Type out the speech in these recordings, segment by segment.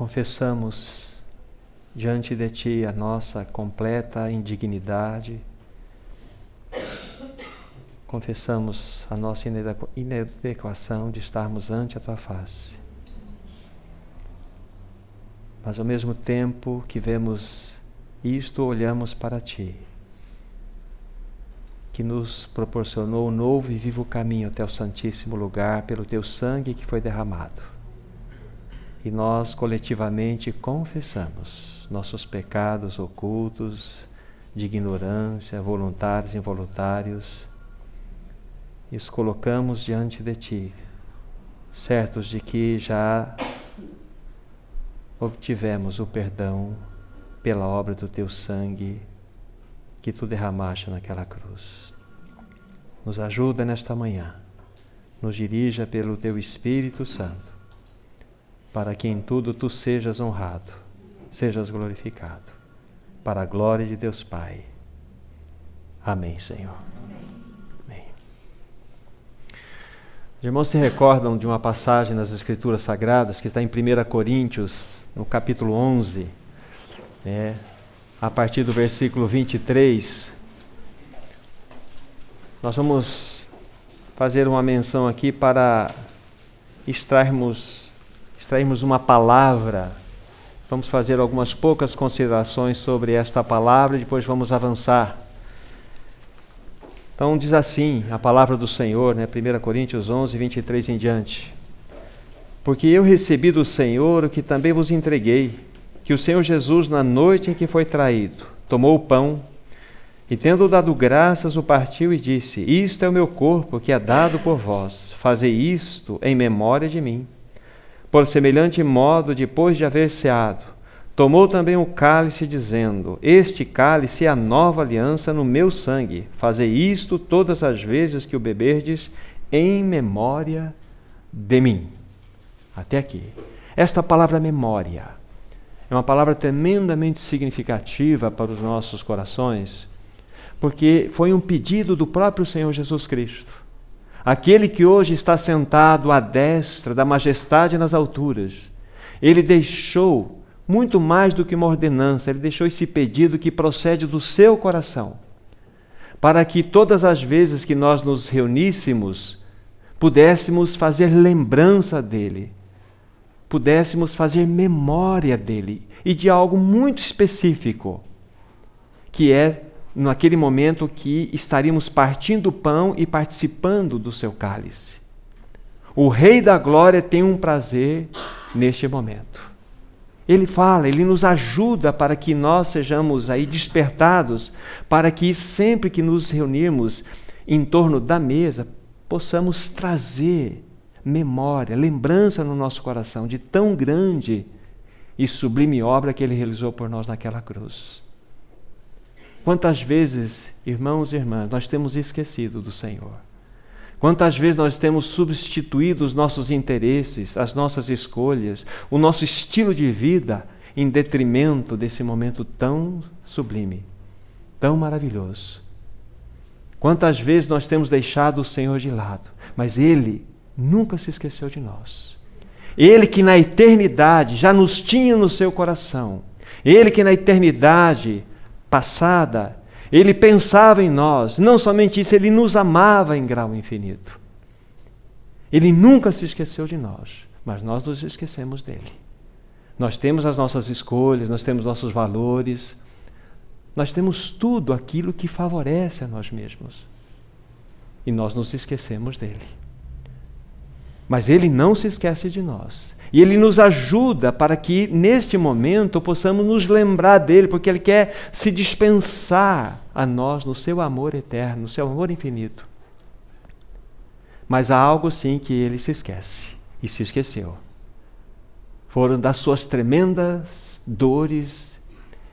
confessamos diante de Ti a nossa completa indignidade, confessamos a nossa inadequação de estarmos ante a Tua face. Mas ao mesmo tempo que vemos isto, olhamos para Ti, que nos proporcionou um novo e vivo caminho até o Santíssimo Lugar pelo Teu sangue que foi derramado. E nós coletivamente confessamos nossos pecados ocultos, de ignorância, voluntários e involuntários, e os colocamos diante de Ti, certos de que já obtivemos o perdão pela obra do Teu sangue que Tu derramaste naquela cruz. Nos ajuda nesta manhã, nos dirija pelo Teu Espírito Santo, para que em tudo Tu sejas honrado, sejas glorificado, para a glória de Deus Pai. Amém, Senhor. Amém. Os irmãos se recordam de uma passagem nas Escrituras Sagradas que está em 1 Coríntios, no capítulo 11, a partir do versículo 23. Nós vamos fazer uma menção aqui para extrairmos uma palavra. Vamos fazer algumas poucas considerações sobre esta palavra e depois vamos avançar. Então diz assim a palavra do Senhor, 1 Coríntios 11, 23 em diante. Porque eu recebi do Senhor o que também vos entreguei, que o Senhor Jesus, na noite em que foi traído, tomou o pão e, tendo dado graças, o partiu e disse: Isto é o meu corpo, que é dado por vós. Fazei isto em memória de mim. Por semelhante modo, depois de haver ceado, tomou também o cálice, dizendo: Este cálice é a nova aliança no meu sangue. Fazei isto todas as vezes que o beberdes, em memória de mim. Até aqui. Esta palavra memória é uma palavra tremendamente significativa para os nossos corações, porque foi um pedido do próprio Senhor Jesus Cristo. Aquele que hoje está sentado à destra da majestade nas alturas, Ele deixou muito mais do que uma ordenança, Ele deixou esse pedido que procede do seu coração, para que todas as vezes que nós nos reuníssemos, pudéssemos fazer lembrança dEle, pudéssemos fazer memória dEle e de algo muito específico, que é naquele momento que estaríamos partindo o pão e participando do seu cálice. O Rei da Glória tem um prazer neste momento. Ele fala, Ele nos ajuda para que nós sejamos aí despertados, para que sempre que nos reunirmos em torno da mesa, possamos trazer memória, lembrança no nosso coração de tão grande e sublime obra que Ele realizou por nós naquela cruz. Quantas vezes, irmãos e irmãs, nós temos esquecido do Senhor? Quantas vezes nós temos substituído os nossos interesses, as nossas escolhas, o nosso estilo de vida em detrimento desse momento tão sublime, tão maravilhoso? Quantas vezes nós temos deixado o Senhor de lado, mas Ele nunca se esqueceu de nós. Ele que na eternidade já nos tinha no seu coração, Ele que na eternidade passada, Ele pensava em nós, não somente isso, Ele nos amava em grau infinito. Ele nunca se esqueceu de nós, mas nós nos esquecemos dEle. Nós temos as nossas escolhas, nós temos nossos valores, nós temos tudo aquilo que favorece a nós mesmos. E nós nos esquecemos dEle. Mas Ele não se esquece de nós. E Ele nos ajuda para que, neste momento, possamos nos lembrar dEle, porque Ele quer se dispensar a nós no seu amor eterno, no seu amor infinito. Mas há algo, sim, que Ele se esquece, e se esqueceu. Foram das suas tremendas dores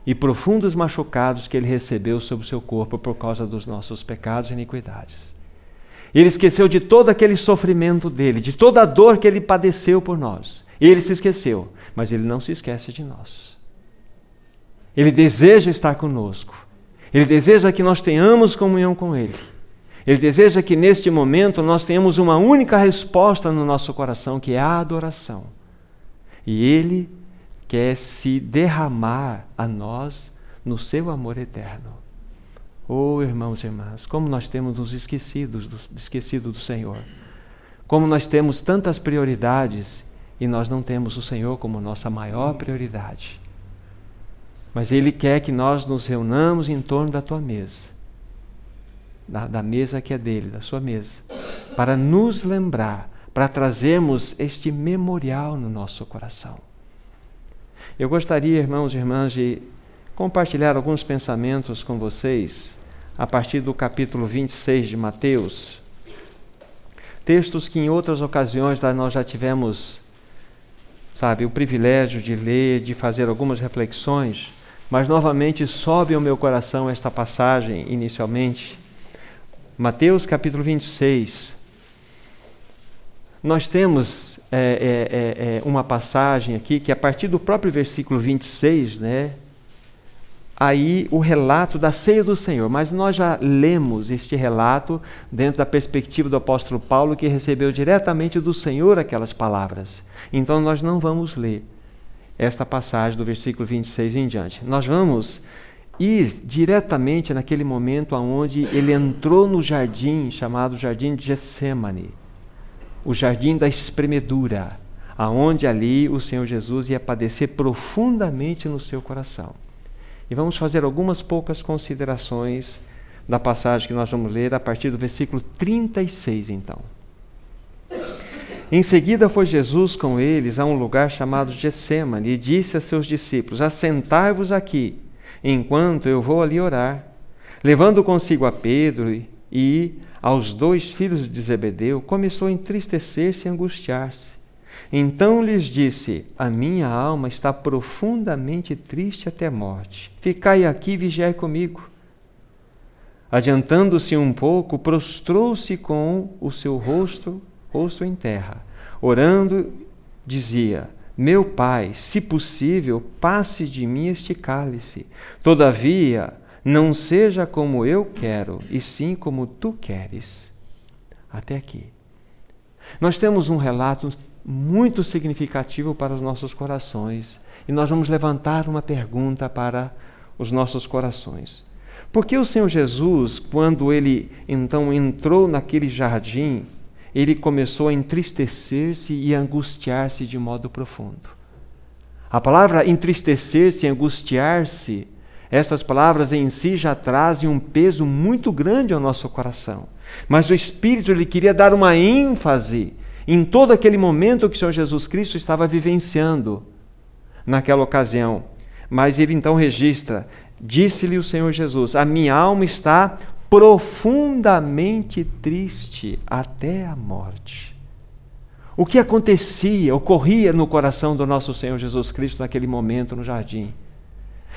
e profundos machucados que Ele recebeu sobre o seu corpo por causa dos nossos pecados e iniquidades. Ele esqueceu de todo aquele sofrimento dele, de toda a dor que Ele padeceu por nós. Ele se esqueceu, mas Ele não se esquece de nós. Ele deseja estar conosco. Ele deseja que nós tenhamos comunhão com Ele. Ele deseja que neste momento nós tenhamos uma única resposta no nosso coração, que é a adoração. E Ele quer se derramar a nós no seu amor eterno. Oh, irmãos e irmãs, como nós temos nos esquecido do Senhor. Como nós temos tantas prioridades e nós não temos o Senhor como nossa maior prioridade. Mas Ele quer que nós nos reunamos em torno da tua mesa, da mesa que é dele, da sua mesa, para nos lembrar, para trazermos este memorial no nosso coração. Eu gostaria, irmãos e irmãs, de compartilhar alguns pensamentos com vocês a partir do capítulo 26 de Mateus. Textos que em outras ocasiões nós já tivemos, o privilégio de ler, de fazer algumas reflexões, mas novamente sobe ao meu coração esta passagem inicialmente. Mateus capítulo 26. Nós temos uma passagem aqui que a partir do próprio versículo 26, aí o relato da ceia do Senhor, mas nós já lemos este relato dentro da perspectiva do apóstolo Paulo, que recebeu diretamente do Senhor aquelas palavras. Então nós não vamos ler esta passagem do versículo 26 em diante. Nós vamos ir diretamente naquele momento onde ele entrou no jardim, chamado Jardim de Getsêmani, o jardim da espremedura, aonde ali o Senhor Jesus ia padecer profundamente no seu coração. E vamos fazer algumas poucas considerações da passagem que nós vamos ler a partir do versículo 36, então. Em seguida foi Jesus com eles a um lugar chamado Getsêmani e disse a seus discípulos: assentai-vos aqui, enquanto eu vou ali orar. Levando consigo a Pedro e aos 2 filhos de Zebedeu, começou a entristecer-se e angustiar-se. Então lhes disse: a minha alma está profundamente triste até a morte. Ficai aqui e vigiai comigo. Adiantando-se um pouco, prostrou-se com o seu rosto em terra. Orando, dizia: meu Pai, se possível, passe de mim este cálice. Todavia, não seja como eu quero, e sim como tu queres. Até aqui. Nós temos um relato muito significativo para os nossos corações. E nós vamos levantar uma pergunta para os nossos corações. Por que o Senhor Jesus, quando ele então entrou naquele jardim, ele começou a entristecer-se e angustiar-se de modo profundo? A palavra entristecer-se e angustiar-se, essas palavras em si já trazem um peso muito grande ao nosso coração. Mas o Espírito ele queria dar uma ênfase em todo aquele momento que o Senhor Jesus Cristo estava vivenciando naquela ocasião. Mas ele então registra: disse-lhe o Senhor Jesus: a minha alma está profundamente triste até a morte. O que ocorria no coração do nosso Senhor Jesus Cristo naquele momento no jardim?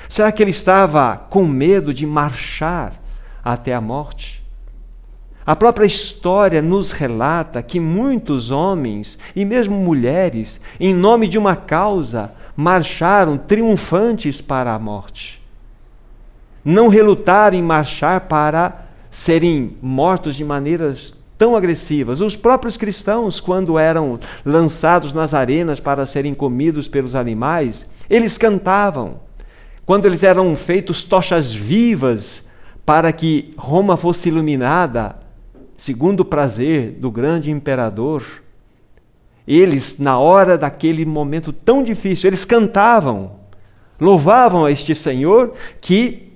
Será que ele estava com medo de marchar até a morte? A própria história nos relata que muitos homens e mesmo mulheres, em nome de uma causa, marcharam triunfantes para a morte. Não relutaram em marchar para serem mortos de maneiras tão agressivas. Os próprios cristãos, quando eram lançados nas arenas para serem comidos pelos animais, eles cantavam. Quando eles eram feitos tochas vivas para que Roma fosse iluminada, segundo o prazer do grande imperador, eles, na hora daquele momento tão difícil, eles cantavam, louvavam a este Senhor que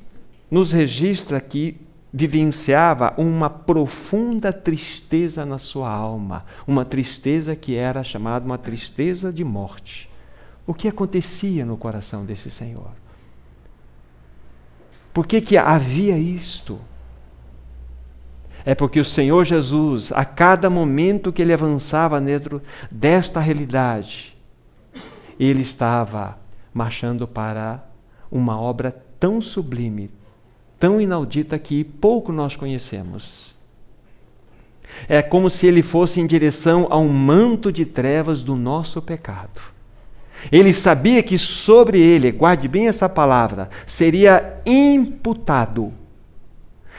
nos registra que vivenciava uma profunda tristeza na sua alma, uma tristeza que era chamada uma tristeza de morte. O que acontecia no coração desse Senhor? Por que havia isto? É porque o Senhor Jesus, a cada momento que ele avançava dentro desta realidade, ele estava marchando para uma obra tão sublime, tão inaudita que pouco nós conhecemos. É como se ele fosse em direção a um manto de trevas do nosso pecado. Ele sabia que sobre ele, guarde bem essa palavra, seria imputado,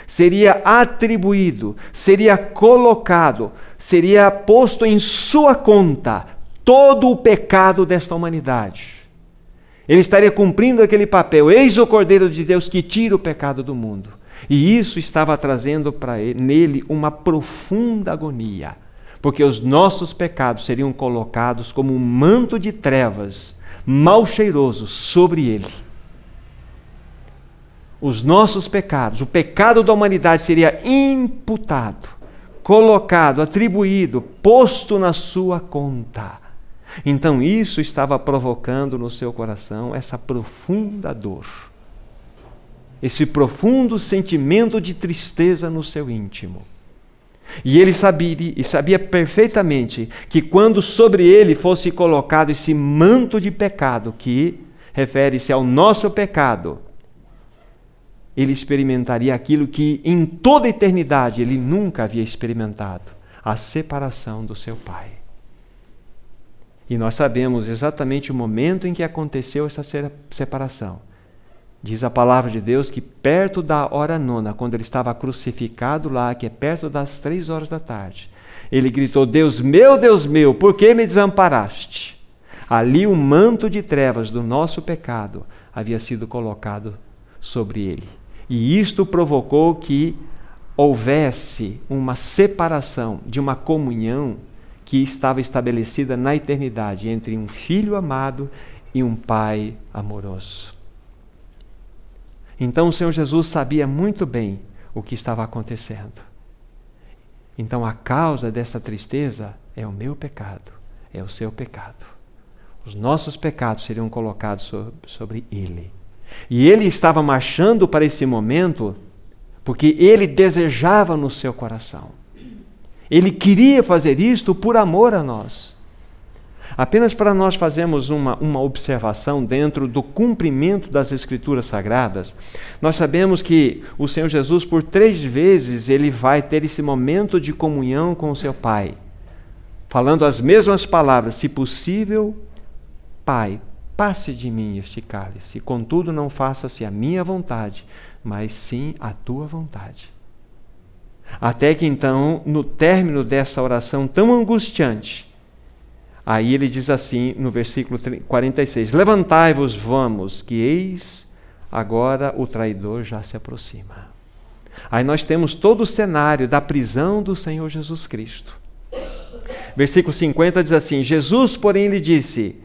seria atribuído, seria colocado, seria posto em sua conta todo o pecado desta humanidade. Ele estaria cumprindo aquele papel. Eis o Cordeiro de Deus que tira o pecado do mundo. E isso estava trazendo nele uma profunda agonia, porque os nossos pecados seriam colocados como um manto de trevas, mal cheiroso, sobre ele. Os nossos pecados, o pecado da humanidade seria imputado, colocado, atribuído, posto na sua conta. Então isso estava provocando no seu coração essa profunda dor, esse profundo sentimento de tristeza no seu íntimo. E ele sabia perfeitamente que quando sobre ele fosse colocado esse manto de pecado, que refere-se ao nosso pecado, ele experimentaria aquilo que em toda a eternidade ele nunca havia experimentado: a separação do seu Pai. E nós sabemos exatamente o momento em que aconteceu essa separação. Diz a palavra de Deus que perto da hora nona, quando ele estava crucificado lá, que é perto das 3 horas da tarde, ele gritou: Deus meu, por que me desamparaste? Ali o manto de trevas do nosso pecado havia sido colocado sobre ele. E isto provocou que houvesse uma separação de uma comunhão que estava estabelecida na eternidade entre um filho amado e um pai amoroso. Então o Senhor Jesus sabia muito bem o que estava acontecendo. Então a causa dessa tristeza é o meu pecado, é o seu pecado. Os nossos pecados seriam colocados sobre ele. E ele estava marchando para esse momento porque ele desejava no seu coração. Ele queria fazer isto por amor a nós. Apenas para nós fazermos uma observação dentro do cumprimento das Escrituras Sagradas, nós sabemos que o Senhor Jesus, por 3 vezes, ele vai ter esse momento de comunhão com o seu Pai, falando as mesmas palavras: se possível, Pai, passe de mim este cálice, contudo não faça-se a minha vontade, mas sim a tua vontade. Até que então, no término dessa oração tão angustiante, aí ele diz assim no versículo 46, levantai-vos, vamos, que eis agora o traidor já se aproxima. Aí nós temos todo o cenário da prisão do Senhor Jesus Cristo. Versículo 50 diz assim, Jesus, porém, lhe disse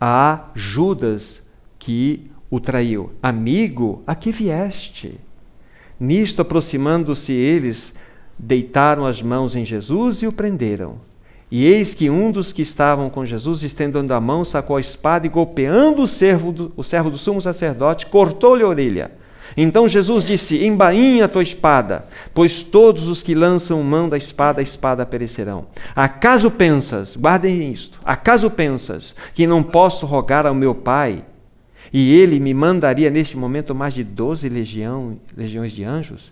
a Judas que o traiu, amigo, a que vieste? Nisto, aproximando-se eles, deitaram as mãos em Jesus e o prenderam. E eis que um dos que estavam com Jesus, estendendo a mão, sacou a espada e, golpeando o servo do sumo sacerdote, cortou-lhe a orelha. Então Jesus disse, embainha a tua espada, pois todos os que lançam mão da espada, a espada perecerão. Acaso pensas, guardem isto, acaso pensas que não posso rogar ao meu Pai, e ele me mandaria neste momento mais de 12 legiões de anjos?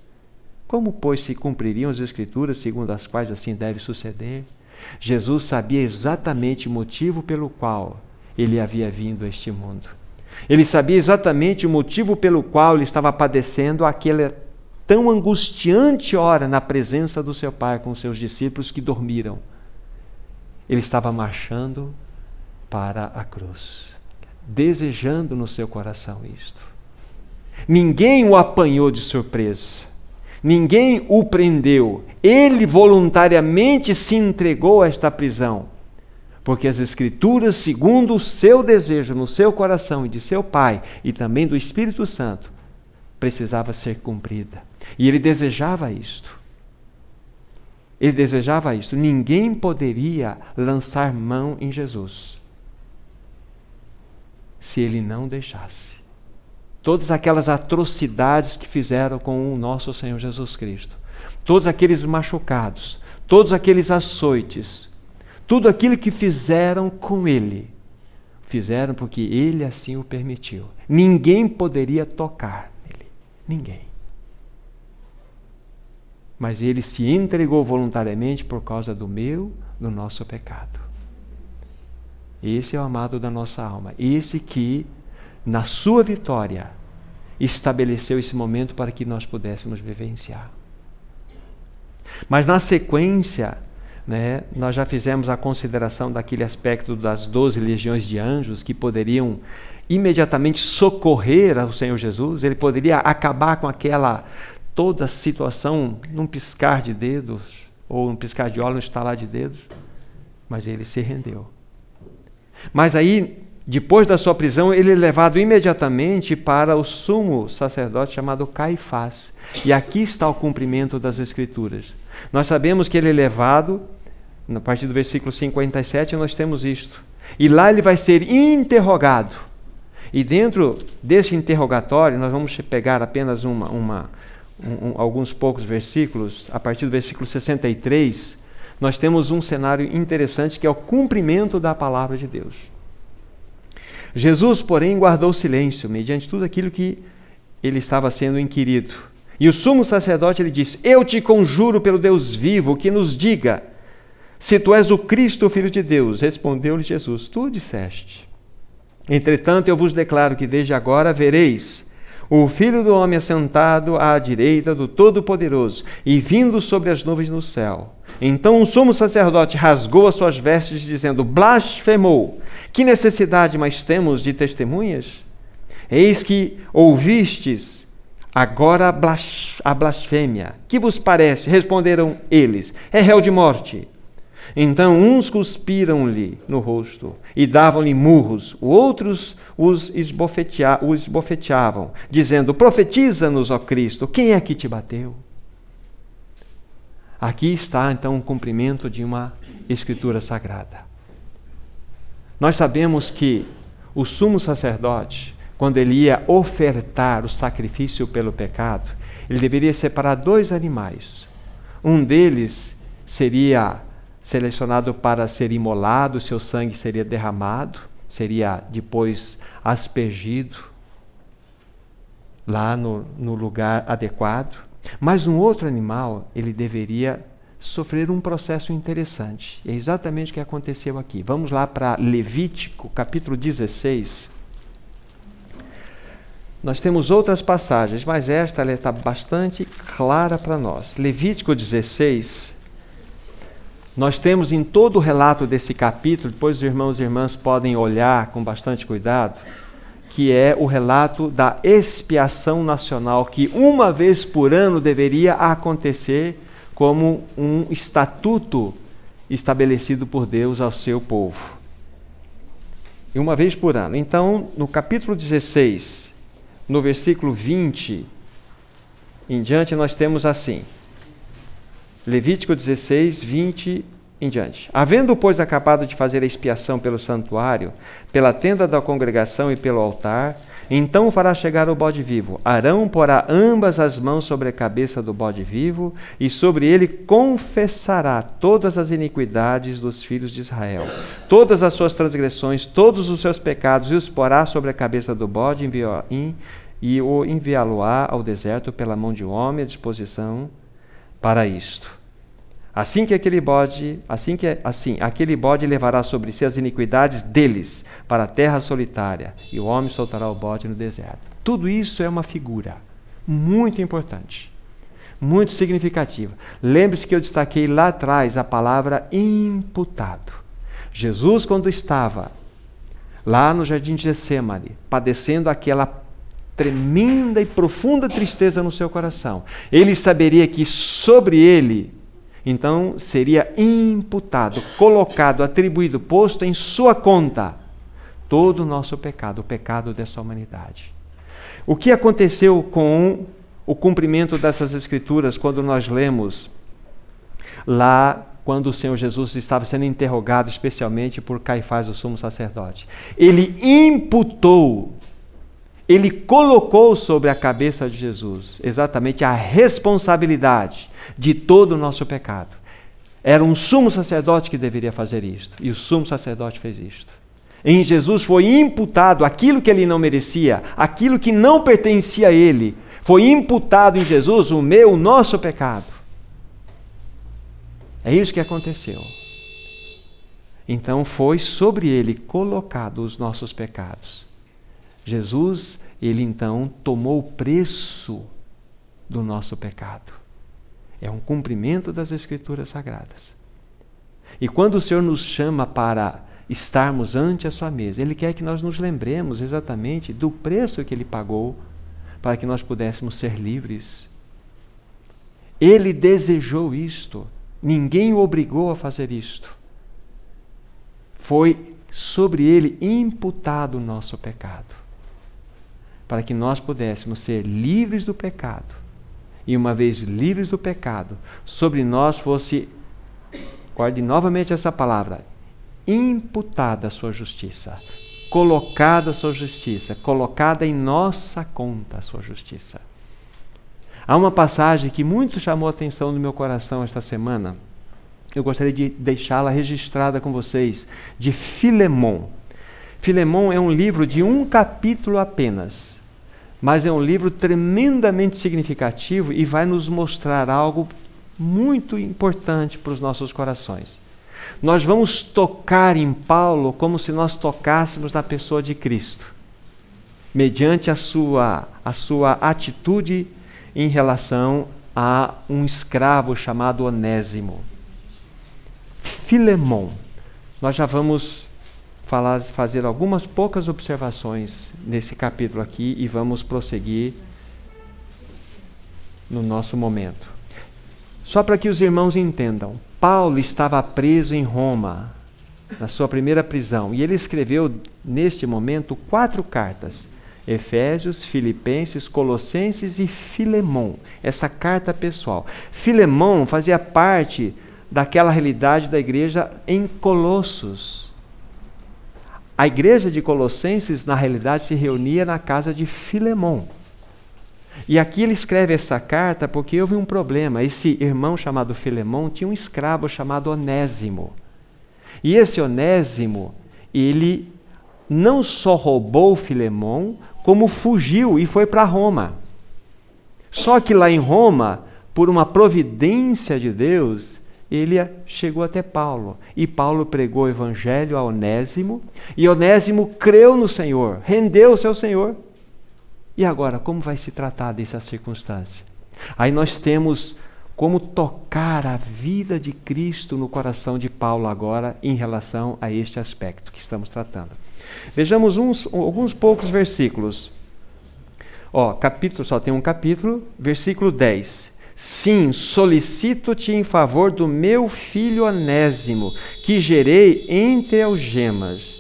Como, pois, se cumpririam as Escrituras segundo as quais assim deve suceder? Jesus sabia exatamente o motivo pelo qual ele havia vindo a este mundo. Ele sabia exatamente o motivo pelo qual ele estava padecendo aquela tão angustiante hora na presença do seu Pai com os seus discípulos que dormiram. Ele estava marchando para a cruz, desejando no seu coração isto. Ninguém o apanhou de surpresa. Ninguém o prendeu. Ele voluntariamente se entregou a esta prisão. Porque as Escrituras, segundo o seu desejo no seu coração e de seu Pai e também do Espírito Santo, precisava ser cumprida. E ele desejava isto. Ele desejava isto. Ninguém poderia lançar mão em Jesus se ele não deixasse. Todas aquelas atrocidades que fizeram com o nosso Senhor Jesus Cristo, todos aqueles machucados, todos aqueles açoites, tudo aquilo que fizeram com ele, fizeram porque ele assim o permitiu. Ninguém poderia tocar nele, ninguém. Mas ele se entregou voluntariamente por causa do nosso pecado. Esse é o amado da nossa alma, esse que na sua vitória, estabeleceu esse momento para que nós pudéssemos vivenciar. Mas na sequência, né? Nós já fizemos a consideração daquele aspecto das 12 legiões de anjos que poderiam imediatamente socorrer ao Senhor Jesus. Ele poderia acabar com toda a situação num piscar de dedos, ou num piscar de olhos, num estalar de dedos, mas ele se rendeu. Mas aí, depois da sua prisão, ele é levado imediatamente para o sumo sacerdote chamado Caifás. E aqui está o cumprimento das Escrituras. Nós sabemos que ele é levado, a partir do versículo 57, nós temos isto. E lá ele vai ser interrogado. E dentro desse interrogatório, nós vamos pegar apenas alguns poucos versículos. A partir do versículo 63, nós temos um cenário interessante, que é o cumprimento da palavra de Deus. Jesus, porém, guardou silêncio, mediante tudo aquilo que ele estava sendo inquirido. E o sumo sacerdote lhe disse: eu te conjuro pelo Deus vivo, que nos diga se tu és o Cristo, o Filho de Deus. Respondeu-lhe Jesus: tu disseste. Entretanto, eu vos declaro que desde agora vereis o Filho do Homem assentado à direita do Todo-Poderoso e vindo sobre as nuvens no céu. Então o sumo sacerdote rasgou as suas vestes, dizendo: blasfemou! Que necessidade mais temos de testemunhas? Eis que ouvistes agora a blasfêmia. Que vos parece? Responderam eles: é réu de morte. Então uns cuspiram-lhe no rosto e davam-lhe murros, outros os esbofeteavam, dizendo: profetiza-nos, ó Cristo, quem é que te bateu? Aqui está então o cumprimento de uma Escritura sagrada. Nós sabemos que o sumo sacerdote, quando ele ia ofertar o sacrifício pelo pecado, ele deveria separar 2 animais. Um deles seria selecionado para ser imolado, seu sangue seria derramado, seria depois aspergido lá no lugar adequado. Mas um outro animal, ele deveria sofrer um processo interessante. É exatamente o que aconteceu aqui. Vamos lá para Levítico, capítulo 16. Nós temos outras passagens, mas esta está bastante clara para nós. Levítico 16, nós temos em todo o relato desse capítulo, depois os irmãos e irmãs podem olhar com bastante cuidado, que é o relato da expiação nacional, que uma vez por ano deveria acontecer como um estatuto estabelecido por Deus ao seu povo. E uma vez por ano. Então, no capítulo 16, no versículo 20 em diante, nós temos assim. Levítico 16, 20 em diante. Havendo, pois, acabado de fazer a expiação pelo santuário, pela tenda da congregação e pelo altar, então fará chegar o bode vivo. Arão porá ambas as mãos sobre a cabeça do bode vivo, e sobre ele confessará todas as iniquidades dos filhos de Israel, todas as suas transgressões, todos os seus pecados, e os porá sobre a cabeça do bode, e o enviá-lo-á ao deserto pela mão de um homem à disposição para isto. Aquele bode levará sobre si as iniquidades deles para a terra solitária, e o homem soltará o bode no deserto. Tudo isso é uma figura muito importante, muito significativa. Lembre-se que eu destaquei lá atrás a palavra imputado. Jesus, quando estava lá no jardim de Getsemane, padecendo aquela tremenda e profunda tristeza no seu coração, ele saberia que sobre ele então seria imputado, colocado, atribuído, posto em sua conta todo o nosso pecado, o pecado dessa humanidade. O que aconteceu com o cumprimento dessas Escrituras quando nós lemos lá, quando o Senhor Jesus estava sendo interrogado, especialmente por Caifás, o sumo sacerdote? Ele imputou, ele colocou sobre a cabeça de Jesus exatamente a responsabilidade de todo o nosso pecado. Era um sumo sacerdote que deveria fazer isto, e o sumo sacerdote fez isto. Em Jesus foi imputado aquilo que ele não merecia, aquilo que não pertencia a ele, foi imputado em Jesus o nosso pecado. É isso que aconteceu. Então foi sobre ele colocado os nossos pecados. Jesus, ele então tomou o preço do nosso pecado. É um cumprimento das Escrituras Sagradas. E quando o Senhor nos chama para estarmos ante a sua mesa, Ele quer que nós nos lembremos exatamente do preço que Ele pagou para que nós pudéssemos ser livres. Ele desejou isto. Ninguém o obrigou a fazer isto. Foi sobre Ele imputado o nosso pecado, para que nós pudéssemos ser livres do pecado. E uma vez livres do pecado, sobre nós fosse, guarde novamente essa palavra, imputada a sua justiça, colocada a sua justiça, colocada em nossa conta a sua justiça. Há uma passagem que muito chamou a atenção no meu coração esta semana. Eu gostaria de deixá-la registrada com vocês, de Filemão. Filemão é um livro de um capítulo apenas, mas é um livro tremendamente significativo e vai nos mostrar algo muito importante para os nossos corações. Nós vamos tocar em Paulo como se nós tocássemos na pessoa de Cristo, mediante a sua atitude em relação a um escravo chamado Onésimo. Filemão. Nós já vamos fazer algumas poucas observações nesse capítulo aqui e vamos prosseguir no nosso momento. Só para que os irmãos entendam, Paulo estava preso em Roma, na sua primeira prisão, e ele escreveu neste momento 4 cartas: Efésios, Filipenses, Colossenses e Filemão, essa carta pessoal. Filemão fazia parte daquela realidade da igreja em Colossos. A igreja de Colossenses, na realidade, se reunia na casa de Filemão. E aqui ele escreve essa carta porque houve um problema. Esse irmão chamado Filemão tinha um escravo chamado Onésimo. E esse Onésimo, ele não só roubou Filemão, como fugiu e foi para Roma. Só que lá em Roma, por uma providência de Deus, ele chegou até Paulo. E Paulo pregou o evangelho a Onésimo, e Onésimo creu no Senhor, rendeu-se ao Senhor. E agora, como vai se tratar dessa circunstância? Aí nós temos como tocar a vida de Cristo no coração de Paulo agora em relação a este aspecto que estamos tratando. Vejamos alguns poucos versículos. Capítulo, só tem um capítulo, versículo 10. Sim, solicito-te em favor do meu filho Onésimo, que gerei entre algemas.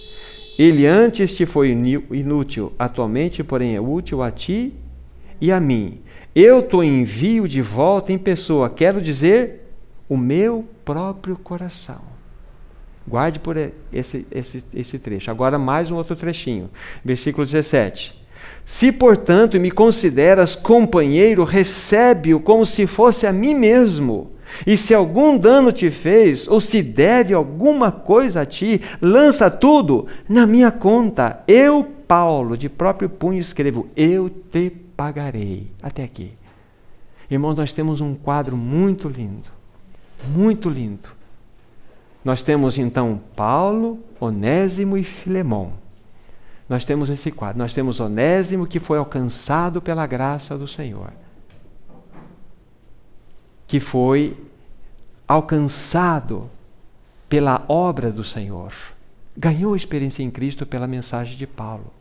Ele antes te foi inútil, atualmente, porém, é útil a ti e a mim. Eu te envio de volta em pessoa, quero dizer, o meu próprio coração. Guarde por esse trecho. Agora mais um outro trechinho. Versículo 17. Se, portanto, me consideras companheiro, recebe-o como se fosse a mim mesmo. E se algum dano te fez, ou se deve alguma coisa a ti, lança tudo na minha conta. Eu, Paulo, de próprio punho escrevo, eu te pagarei. Até aqui. Irmãos, nós temos um quadro muito lindo. Muito lindo. Nós temos então Paulo, Onésimo e Filemão. Nós temos esse quadro. Nós temos Onésimo, que foi alcançado pela graça do Senhor, que foi alcançado pela obra do Senhor, ganhou experiência em Cristo pela mensagem de Paulo.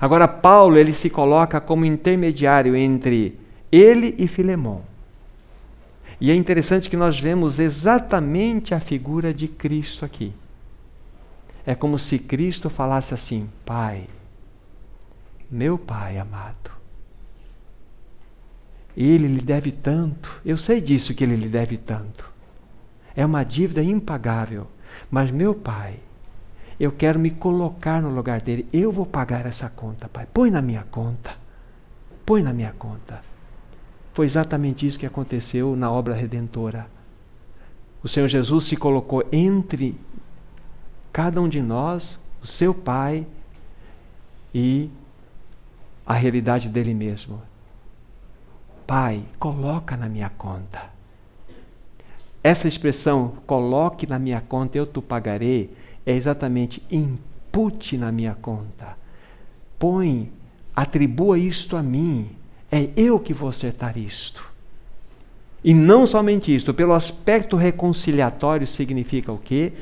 Agora Paulo, ele se coloca como intermediário entre ele e Filemão. E é interessante que nós vemos exatamente a figura de Cristo aqui. É como se Cristo falasse assim: Pai, meu Pai amado, Ele lhe deve tanto, eu sei disso que Ele lhe deve tanto. É uma dívida impagável, mas meu Pai, eu quero me colocar no lugar dele, eu vou pagar essa conta, Pai, põe na minha conta, põe na minha conta. Foi exatamente isso que aconteceu na obra redentora. O Senhor Jesus se colocou entre cada um de nós, o seu Pai e a realidade dele mesmo. Pai, coloca na minha conta. Essa expressão, coloque na minha conta, eu te pagarei, é exatamente impute na minha conta. Põe, atribua isto a mim. É eu que vou acertar isto. E não somente isso, pelo aspecto reconciliatório significa o quê?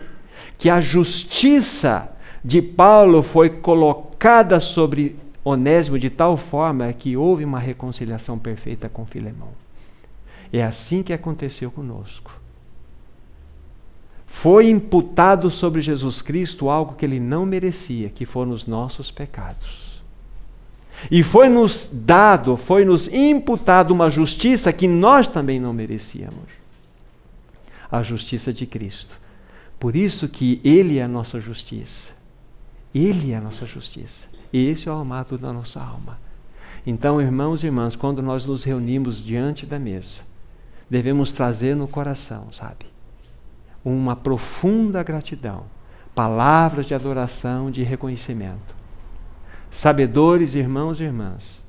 Que a justiça de Paulo foi colocada sobre Onésimo de tal forma que houve uma reconciliação perfeita com Filemão. É assim que aconteceu conosco. Foi imputado sobre Jesus Cristo algo que ele não merecia, que foram os nossos pecados. E foi-nos dado, foi-nos imputado uma justiça que nós também não merecíamos. A justiça de Cristo. Por isso que Ele é a nossa justiça. Ele é a nossa justiça. Esse é o amado da nossa alma. Então, irmãos e irmãs, quando nós nos reunimos diante da mesa, devemos trazer no coração, sabe? Uma profunda gratidão, palavras de adoração, de reconhecimento. Sabedores, irmãos e irmãs,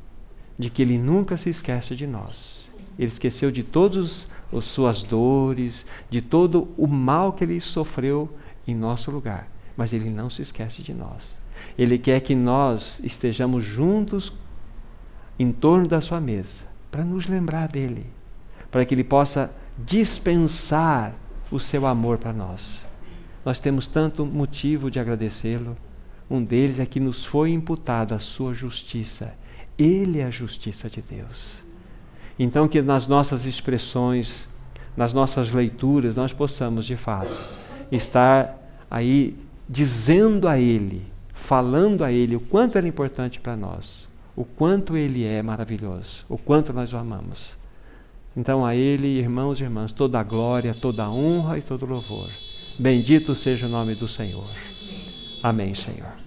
de que Ele nunca se esquece de nós. Ele esqueceu de todas as suas dores, de todo o mal que Ele sofreu em nosso lugar. Mas Ele não se esquece de nós. Ele quer que nós estejamos juntos em torno da sua mesa, para nos lembrar dEle, para que Ele possa dispensar o seu amor para nós. Nós temos tanto motivo de agradecê-lo. Um deles é que nos foi imputada a sua justiça. Ele é a justiça de Deus. Então que nas nossas expressões, nas nossas leituras, nós possamos de fato estar aí dizendo a Ele, falando a Ele o quanto Ele é importante para nós, o quanto Ele é maravilhoso, o quanto nós o amamos. Então a Ele, irmãos e irmãs, toda a glória, toda a honra e todo o louvor. Bendito seja o nome do Senhor. Amém, Senhor.